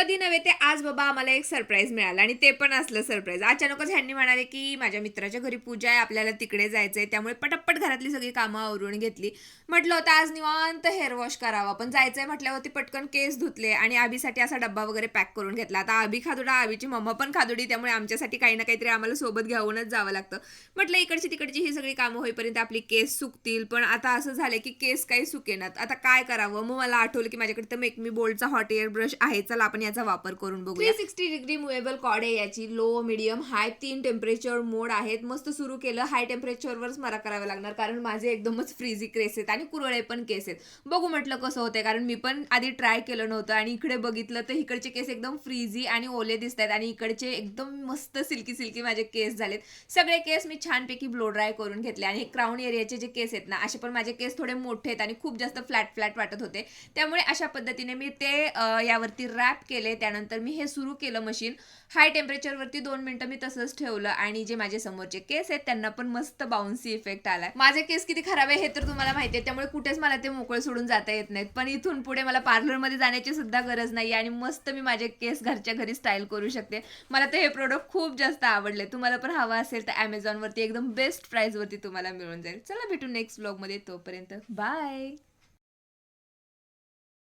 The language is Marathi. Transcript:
कधी नव्हे ते आज बाबा आम्हाला एक सरप्राईज मिळालं आणि ते पण असलं सरप्राईज. अचानकच ह्यांनी म्हणाले, की माझ्या मित्राच्या घरी पूजा आहे, आपल्याला तिकडे जायचंय. त्यामुळे पटापट घरातली सगळी कामं आवरून घेतली. म्हटलं होतं आज निवांत हेअर वॉश करावा, पण जायचंय म्हटल्यावरती पटकन केस धुतले आणि आबीसाठी असा डब्बा वगैरे पॅक करून घेतला. आता आबी खादुडा, आबीची मम्मा पण खादुडी, त्यामुळे आमच्यासाठी काही ना काहीतरी आम्हाला सोबत घेऊनच जावं लागतं. म्हटलं इकडची तिकडची ही सगळी कामं होईपर्यंत आपली केस सुकतील, पण आता असं झालंय की केस काही सुकेनात. आता काय करावं? मग मला आठवलं की माझ्याकडे तर मेक मी बोल्डचा हॉट एअर ब्रश आहे. चला आपण याचा वापर करून बघूया. 360 डिग्री मुव्हेबल कॉर्ड आहे याची. लो, मीडियम, हाय 3 टेम्परेचर मोड आहेत. मस्त सुरू केलं. हाय टेम्परेचरवरच मला करावं लागणार कारण माझे एकदमच फ्रीझी केस आहेत आणि कुरळे पण केस आहेत. बघू म्हटलं कसं होतंय कारण मी पण आधी ट्राय केलं नव्हतं आणि इकडे बघितलं तर इकडचे केस एकदम फ्रीझी आणि ओले दिसतात आणि इकडचे एकदम मस्त सिल्की सिल्की माझे केस झालेत. सगळे केस मी छानपैकी ब्लो ड्राय करून घेतले आणि क्राऊन एरियाचे जे केस आहेत ना, असे पण माझे केस थोडे मोठे आहेत आणि खूप जास्त फ्लॅट फ्लॅट वाटत होते. त्यामुळे अशा पद्धतीने मी ते यावरती रॅप केले. त्यानंतर मी हे सुरू केलं मशीन. हाय टेम्परेचरवरती 2 मिनिटं मी तसंच ठेवलं आणि जे माझे समोरचे केस आहेत त्यांना पण मस्त बाउन्सी इफेक्ट आलाय. माझे केस किती खराब आहे हे तर तुम्हाला माहिती आहे, त्यामुळे कुठेच मला ते मोकळे सोडून जाता येत नाहीत. पण इथून पुढे मला पार्लरमध्ये जाण्याची सुद्धा गरज नाही आणि मस्त मी माझे केस घरच्या घरी स्टाईल करू शकते. मला तर हे प्रोडक्ट खूप जास्त आवडले. तुम्हाला पण हवं असेल तर Amazonवरती एकदम बेस्ट प्राइसवरती तुम्हाला मिळून जाईल. चला भेटू नेक्स्ट व्लॉगमध्ये. तोपर्यंत बाय.